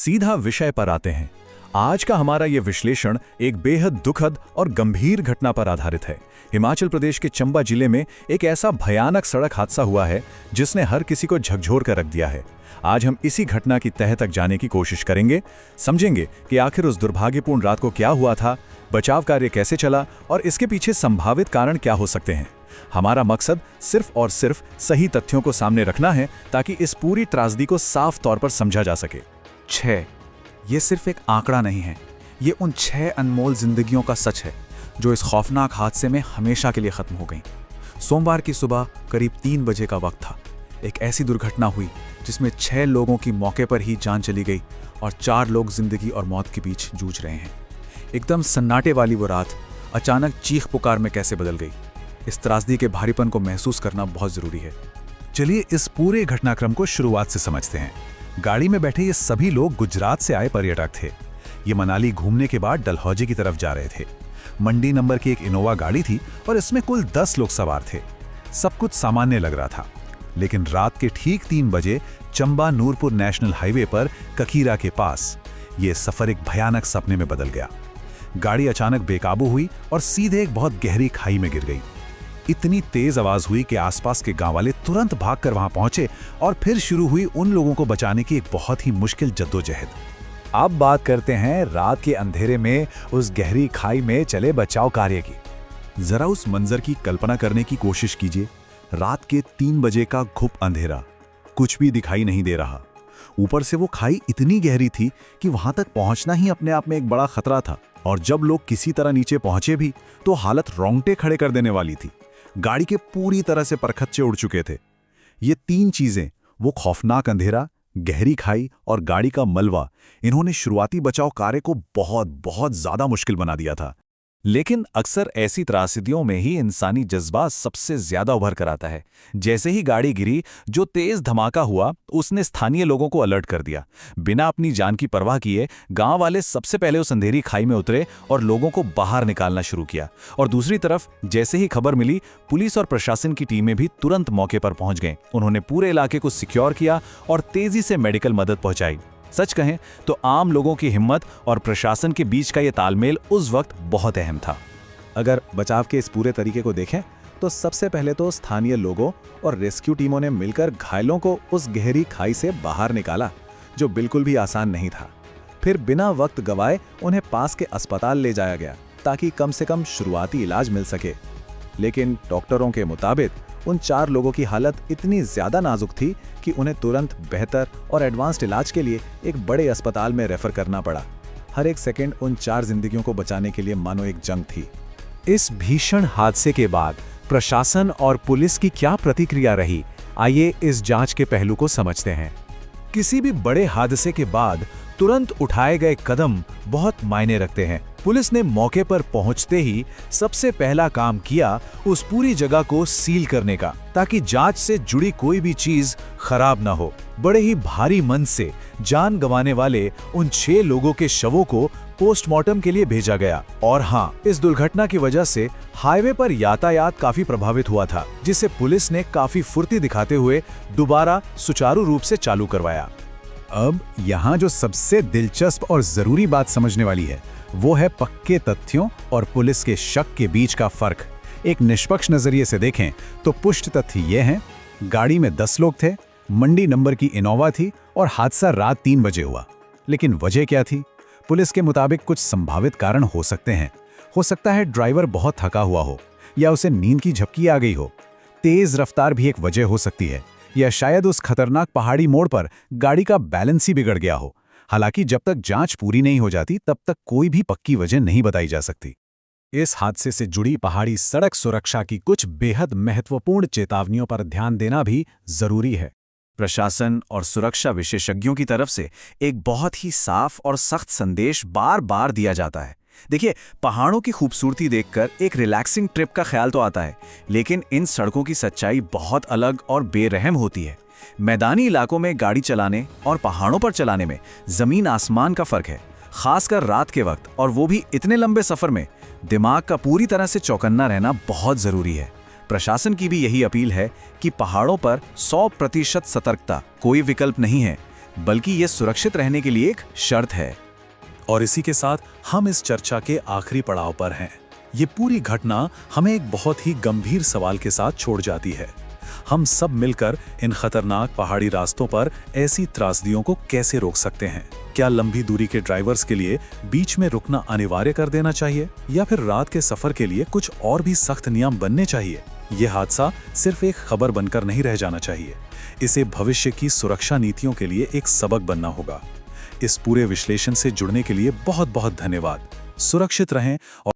सीधा विषय पर आते हैं। आज का हमारा ये विश्लेषण एक बेहद दुखद और गंभीर घटना पर आधारित है। हिमाचल प्रदेश के चंबा जिले में एक ऐसा भयानक सड़क हादसा हुआ है जिसने हर किसी को झकझोर कर रख दिया है। आज हम इसी घटना की तह तक जाने की कोशिश करेंगे, समझेंगे कि आखिर उस दुर्भाग्यपूर्ण रात को क्या हुआ था, बचाव कार्य कैसे चला और इसके पीछे संभावित कारण क्या हो सकते हैं। हमारा मकसद सिर्फ और सिर्फ सही तथ्यों को सामने रखना है ताकि इस पूरी त्रासदी को साफ तौर पर समझा जा सके। 6 ये सिर्फ एक आंकड़ा नहीं है, ये उन 6 अनमोल जिंदगियों का सच है जो इस खौफनाक हादसे में हमेशा के लिए खत्म हो गईं। सोमवार की सुबह करीब 3 बजे का वक्त था। एक ऐसी दुर्घटना हुई जिसमें 6 लोगों की मौके पर ही जान चली गई और 4 लोग जिंदगी और मौत के बीच जूझ रहे हैं। एकदम सन्नाटे वाली वो रात अचानक चीख पुकार में कैसे बदल गई, इस त्रासदी के भारीपन को महसूस करना बहुत जरूरी है। चलिए इस पूरे घटनाक्रम को शुरुआत से समझते हैं। गाड़ी में बैठे ये सभी लोग गुजरात से आए पर्यटक थे। ये मनाली घूमने के बाद डलहौजी की तरफ जा रहे थे। मंडी नंबर की एक इनोवा गाड़ी थी और इसमें कुल 10 लोग सवार थे। सब कुछ सामान्य लग रहा था, लेकिन रात के ठीक 3 बजे चंबा नूरपुर नेशनल हाईवे पर ककीरा के पास ये सफर एक भयानक सपने में बदल गया। गाड़ी अचानक बेकाबू हुई और सीधे एक बहुत गहरी खाई में गिर गई। इतनी तेज आवाज हुई कि आसपास के गांव वाले तुरंत भागकर वहां पहुंचे और फिर शुरू हुई उन लोगों को बचाने की एक बहुत ही मुश्किल जद्दोजहद। अब बात करते हैं रात के अंधेरे में उस गहरी खाई में चले बचाव कार्य की। जरा उस मंजर की कल्पना करने की कोशिश कीजिए। रात के 3 बजे का घुप अंधेरा, कुछ भी दिखाई नहीं दे रहा। ऊपर से वो खाई इतनी गहरी थी कि वहां तक पहुंचना ही अपने आप में एक बड़ा खतरा था, और जब लोग किसी तरह नीचे पहुंचे भी तो हालत रोंगटे खड़े कर देने वाली थी। गाड़ी के पूरी तरह से परखच्चे उड़ चुके थे। ये 3 चीजें, वो खौफनाक अंधेरा, गहरी खाई और गाड़ी का मलबा, इन्होंने शुरुआती बचाव कार्य को बहुत ज्यादा मुश्किल बना दिया था। लेकिन अक्सर ऐसी त्रासदियों में ही इंसानी जज्बा सबसे ज्यादा उभर कर आता है। जैसे ही गाड़ी गिरी, जो तेज धमाका हुआ उसने स्थानीय लोगों को अलर्ट कर दिया। बिना अपनी जान की परवाह किए गांव वाले सबसे पहले उस अंधेरी खाई में उतरे और लोगों को बाहर निकालना शुरू किया। और दूसरी तरफ जैसे ही खबर मिली, पुलिस और प्रशासन की टीमें भी तुरंत मौके पर पहुंच गए। उन्होंने पूरे इलाके को सिक्योर किया और तेजी से मेडिकल मदद पहुंचाई। सच कहें तो आम लोगों की हिम्मत और प्रशासन के बीच का यह तालमेल उस वक्त बहुत अहम था। अगर बचाव के इस पूरे तरीके को देखें तो सबसे पहले तो स्थानीय लोगों और रेस्क्यू टीमों ने मिलकर घायलों को उस गहरी खाई से बाहर निकाला, जो बिल्कुल भी आसान नहीं था। फिर बिना वक्त गवाए उन्हें पास के अस्पताल ले जाया गया ताकि कम से कम शुरुआती इलाज मिल सके। लेकिन डॉक्टरों के मुताबिक उन 4 लोगों की हालत इतनी ज्यादा नाजुक थी कि उन्हें तुरंत बेहतर और एडवांस्ड इलाज के लिए एक बड़े अस्पताल में रेफर करना पड़ा। हर एक सेकंड उन 4 जिंदगियों को बचाने के लिए मानो एक जंग थी। इस भीषण हादसे के बाद प्रशासन और पुलिस की क्या प्रतिक्रिया रही, आइए इस जांच के पहलू को समझते हैं। किसी भी बड़े हादसे के बाद तुरंत उठाए गए कदम बहुत मायने रखते हैं। पुलिस ने मौके पर पहुंचते ही सबसे पहला काम किया उस पूरी जगह को सील करने का, ताकि जांच से जुड़ी कोई भी चीज खराब ना हो। बड़े ही भारी मन से जान गंवाने वाले उन 6 लोगों के शवों को पोस्टमार्टम के लिए भेजा गया। और हाँ, इस दुर्घटना की वजह से हाईवे पर यातायात काफी प्रभावित हुआ था, जिसे पुलिस ने काफी फुर्ती दिखाते हुए दोबारा सुचारू रूप से चालू करवाया। अब यहाँ जो सबसे दिलचस्प और जरूरी बात समझने वाली है, वो है पक्के तथ्यों और पुलिस के शक के बीच का फर्क। एक निष्पक्ष नजरिए से देखें तो पुष्ट तथ्य ये हैं, गाड़ी में 10 लोग थे, मंडी नंबर की इनोवा थी और हादसा रात 3 बजे हुआ। लेकिन वजह क्या थी? पुलिस के मुताबिक कुछ संभावित कारण हो सकते हैं। हो सकता है ड्राइवर बहुत थका हुआ हो, या उसे नींद की झपकी आ गई हो। तेज रफ्तार भी एक वजह हो सकती है, या शायद उस खतरनाक पहाड़ी मोड़ पर गाड़ी का बैलेंस ही बिगड़ गया हो। हालांकि जब तक जांच पूरी नहीं हो जाती तब तक कोई भी पक्की वजह नहीं बताई जा सकती। इस हादसे से जुड़ी पहाड़ी सड़क सुरक्षा की कुछ बेहद महत्वपूर्ण चेतावनियों पर ध्यान देना भी जरूरी है। प्रशासन और सुरक्षा विशेषज्ञों की तरफ से एक बहुत ही साफ और सख्त संदेश बार बार दिया जाता है। देखिए, पहाड़ों की खूबसूरती देखकर एक रिलैक्सिंग ट्रिप का ख्याल तो आता है, लेकिन इन सड़कों की सच्चाई बहुत अलग और बेरहम होती है। मैदानी इलाकों में गाड़ी चलाने और पहाड़ों पर चलाने में जमीन आसमान का फर्क है, खासकर रात के वक्त, और वो भी इतने लंबे सफर में दिमाग का पूरी तरह से चौकन्ना रहना बहुत जरूरी है। प्रशासन की भी यही अपील है कि पहाड़ों पर 100% सतर्कता कोई विकल्प नहीं है। बल्कि ये सुरक्षित रहने के लिए एक शर्त है। और इसी के साथ हम इस चर्चा के आखिरी पड़ाव पर हैं। ये पूरी घटना हमें एक बहुत ही गंभीर सवाल के साथ छोड़ जाती है। हम सब मिलकर इन खतरनाक पहाड़ी रास्तों पर ऐसी त्रासदियों को कैसे रोक सकते हैं? क्या लंबी दूरी के ड्राइवर्स के लिए बीच में रुकना अनिवार्य कर देना चाहिए, या फिर रात के सफर के लिए कुछ और भी सख्त नियम बनने चाहिए? यह हादसा सिर्फ एक खबर बनकर नहीं रह जाना चाहिए, इसे भविष्य की सुरक्षा नीतियों के लिए एक सबक बनना होगा। इस पूरे विश्लेषण से जुड़ने के लिए बहुत बहुत धन्यवाद। सुरक्षित रहें और